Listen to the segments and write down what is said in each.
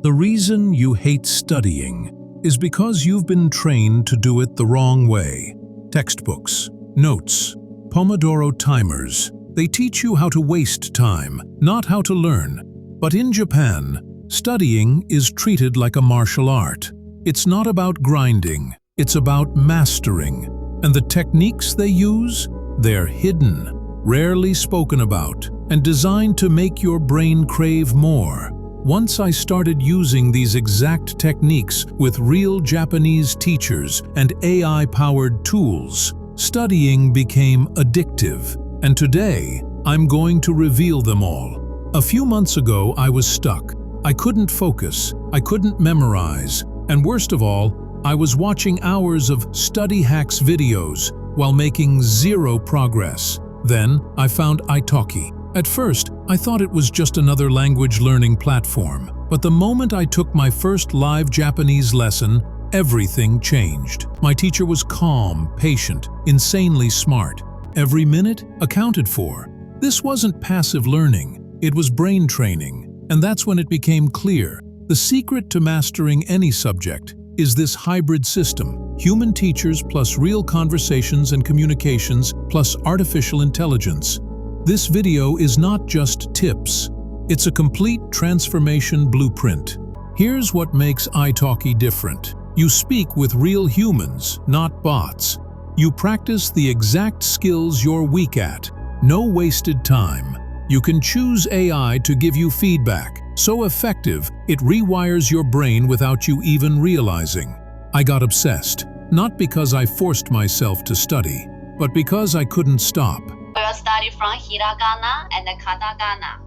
The reason you hate studying is because you've been trained to do it the wrong way. Textbooks, notes, Pomodoro timers, they teach you how to waste time, not how to learn. But in Japan, studying is treated like a martial art. It's not about grinding, it's about mastering. And the techniques they use, they're hidden, rarely spoken about, and designed to make your brain crave more. Once I started using these exact techniques with real Japanese teachers and AI-powered tools, studying became addictive. And today, I'm going to reveal them all. A few months ago, I was stuck. I couldn't focus, I couldn't memorize, and worst of all, I was watching hours of study hacks videos while making zero progress. Then, I found italki. At first, I thought it was just another language learning platform, but the moment I took my first live Japanese lesson, everything changed. My teacher was calm, patient, insanely smart. Every minute accounted for. This wasn't passive learning, it was brain training, and that's when it became clear. The secret to mastering any subject is this hybrid system: human teachers plus real conversations and communications plus artificial intelligence. This video is not just tips, it's a complete transformation blueprint. Here's what makes italki different. You speak with real humans, not bots. You practice the exact skills you're weak at. No wasted time. You can choose AI to give you feedback, so effective it rewires your brain without you even realizing. I got obsessed, not because I forced myself to study, but because I couldn't stop. We will study from hiragana and katakana.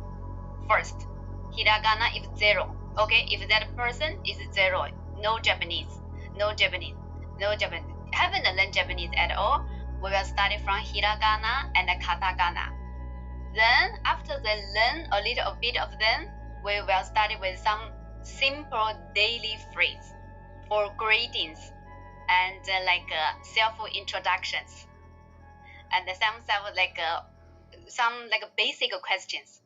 First, hiragana is 0. Okay, if that person is 0, no Japanese, no Japanese, no Japanese. Haven't learned Japanese at all. We will study from hiragana and katakana. Then, after they learn a little bit of them, we will study with some simple daily phrase for greetings and self-introductions. And some basic questions.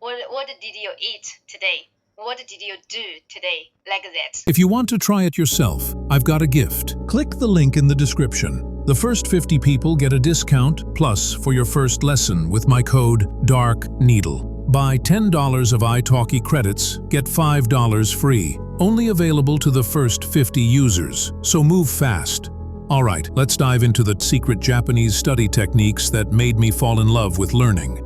What did you eat today? What did you do today? Like that. If you want to try it yourself, I've got a gift. Click the link in the description. The first 50 people get a discount plus for your first lesson with my code DARKNEEDLE. Buy $10 of italki credits, get $5 free. Only available to the first 50 users, so move fast. Alright, let's dive into the secret Japanese study techniques that made me fall in love with learning.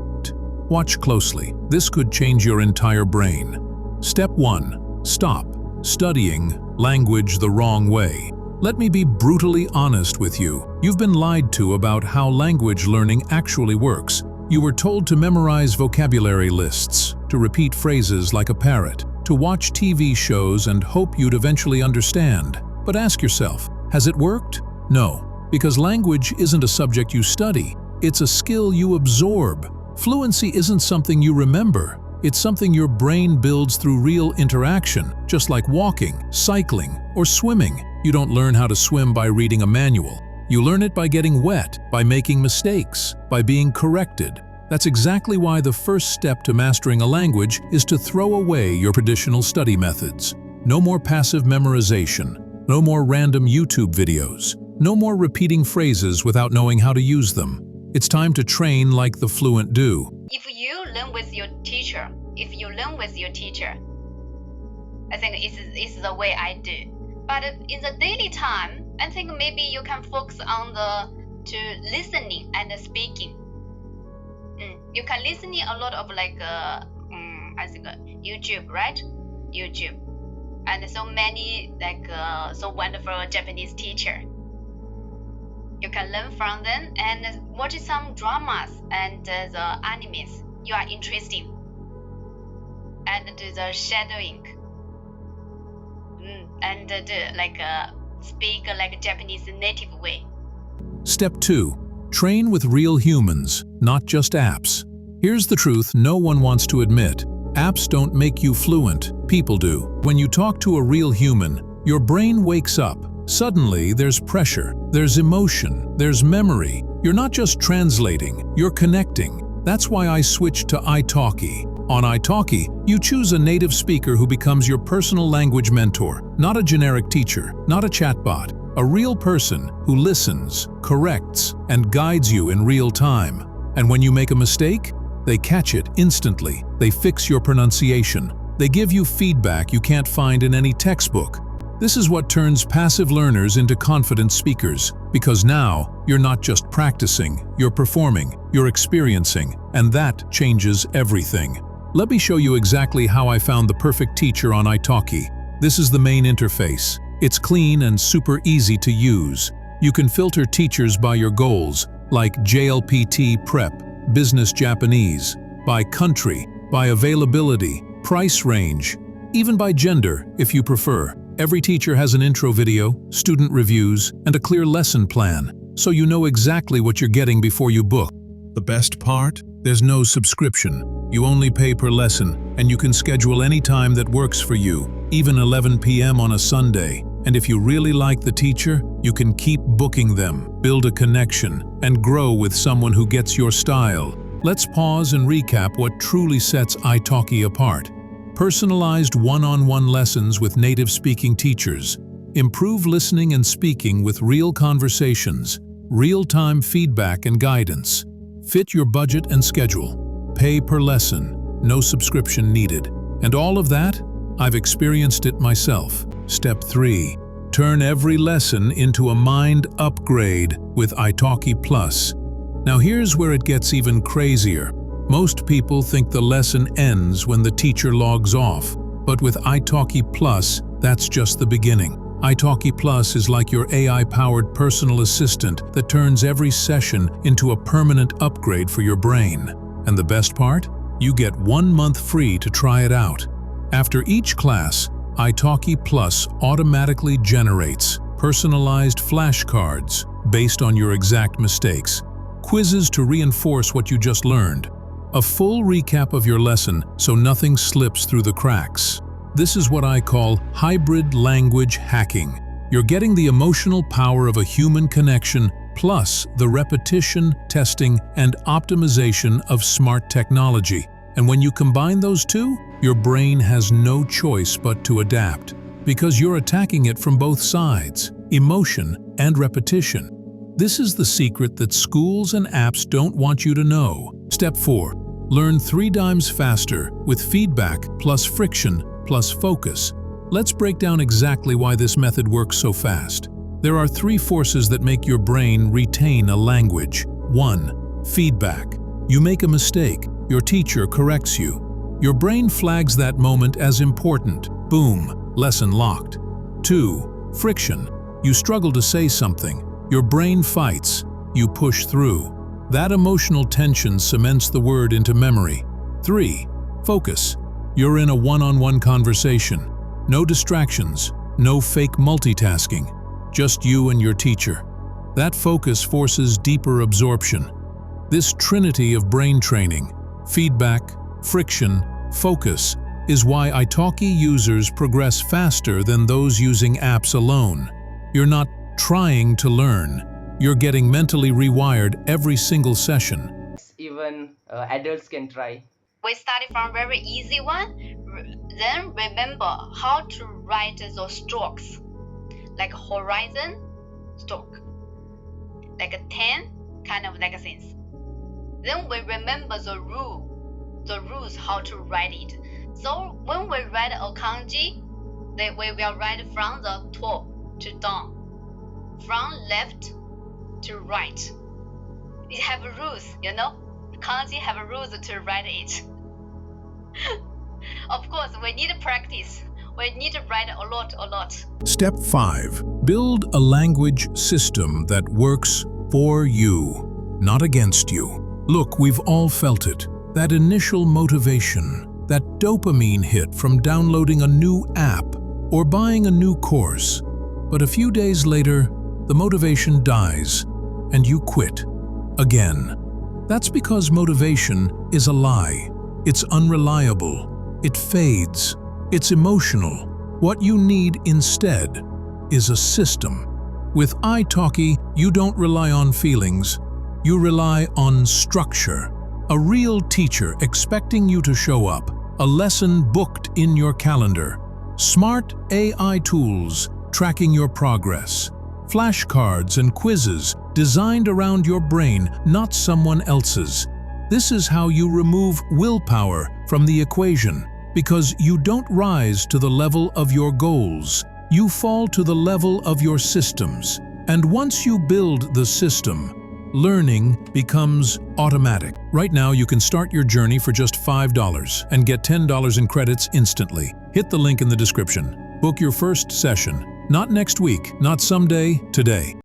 Watch closely. This could change your entire brain. Step 1. Stop studying language the wrong way. Let me be brutally honest with you. You've been lied to about how language learning actually works. You were told to memorize vocabulary lists, to repeat phrases like a parrot, to watch TV shows and hope you'd eventually understand. But ask yourself, has it worked? No, because language isn't a subject you study, it's a skill you absorb. Fluency isn't something you remember, it's something your brain builds through real interaction, just like walking, cycling, or swimming. You don't learn how to swim by reading a manual. You learn it by getting wet, by making mistakes, by being corrected. That's exactly why the first step to mastering a language is to throw away your traditional study methods. No more passive memorization, no more random YouTube videos. No more repeating phrases without knowing how to use them. It's time to train like the fluent do. If you learn with your teacher, I think it's the way I do. But in the daily time, I think maybe you can focus on to listening and speaking. You can listen a lot of YouTube, right? YouTube, and so many so wonderful Japanese teacher. You can learn from them and watch some dramas and the animes you are interested in, and do the shadowing, and speak like Japanese native way. Step 2. Train with real humans, not just apps. Here's the truth no one wants to admit. Apps don't make you fluent, people do. When you talk to a real human, your brain wakes up. Suddenly, there's pressure, there's emotion, there's memory. You're not just translating, you're connecting. That's why I switched to italki. On italki, you choose a native speaker who becomes your personal language mentor, not a generic teacher, not a chatbot, a real person who listens, corrects, and guides you in real time. And when you make a mistake, they catch it instantly. They fix your pronunciation. They give you feedback you can't find in any textbook. This is what turns passive learners into confident speakers, because now you're not just practicing, you're performing, you're experiencing, and that changes everything. Let me show you exactly how I found the perfect teacher on italki. This is the main interface. It's clean and super easy to use. You can filter teachers by your goals, like JLPT Prep, Business Japanese, by country, by availability, price range, even by gender, if you prefer. Every teacher has an intro video, student reviews, and a clear lesson plan, so you know exactly what you're getting before you book. The best part? There's no subscription. You only pay per lesson, and you can schedule any time that works for you, even 11 p.m. on a Sunday. And if you really like the teacher, you can keep booking them, build a connection, and grow with someone who gets your style. Let's pause and recap what truly sets italki apart. Personalized one-on-one lessons with native-speaking teachers. Improve listening and speaking with real conversations. Real-time feedback and guidance. Fit your budget and schedule. Pay per lesson. No subscription needed. And all of that? I've experienced it myself. Step 3. Turn every lesson into a mind upgrade with italki Plus. Now here's where it gets even crazier. Most people think the lesson ends when the teacher logs off, but with italki Plus, that's just the beginning. italki Plus is like your AI-powered personal assistant that turns every session into a permanent upgrade for your brain. And the best part? You get 1 month free to try it out. After each class, italki Plus automatically generates personalized flashcards based on your exact mistakes, quizzes to reinforce what you just learned, a full recap of your lesson so nothing slips through the cracks. This is what I call hybrid language hacking. You're getting the emotional power of a human connection plus the repetition, testing, and optimization of smart technology. And when you combine those two, your brain has no choice but to adapt, because you're attacking it from both sides, emotion and repetition. This is the secret that schools and apps don't want you to know. Step 4. Learn 3 times faster with feedback plus friction plus focus. Let's break down exactly why this method works so fast. There are 3 forces that make your brain retain a language. 1. Feedback. You make a mistake. Your teacher corrects you. Your brain flags that moment as important. Boom, lesson locked. 2. Friction. You struggle to say something. Your brain fights. You push through. That emotional tension cements the word into memory. 3. Focus. You're in a one-on-one conversation. No distractions, no fake multitasking. Just you and your teacher. That focus forces deeper absorption. This trinity of brain training, feedback, friction, focus, is why italki users progress faster than those using apps alone. You're not trying to learn. You're getting mentally rewired every single session. Even adults can try. We started from very easy one, then remember how to write those strokes, like horizon stroke, like a 10, kind of like a sense. Then we remember the rules how to write it. So when we write a kanji, we will write from the top to down, from left to right. It have rules, you know. Kanji have rules to write it. Of course, we need practice. We need to write a lot. Step 5. Build a language system that works for you, not against you. Look, we've all felt it. That initial motivation, that dopamine hit from downloading a new app or buying a new course. But a few days later, the motivation dies and you quit again. That's because motivation is a lie. It's unreliable. It fades. It's emotional. What you need instead is a system. With italki, you don't rely on feelings. You rely on structure. A real teacher expecting you to show up. A lesson booked in your calendar. Smart AI tools tracking your progress. Flashcards and quizzes designed around your brain, not someone else's. This is how you remove willpower from the equation, because you don't rise to the level of your goals. You fall to the level of your systems. And once you build the system, learning becomes automatic. Right now, you can start your journey for just $5 and get $10 in credits instantly. Hit the link in the description. Book your first session. Not next week, not someday, today.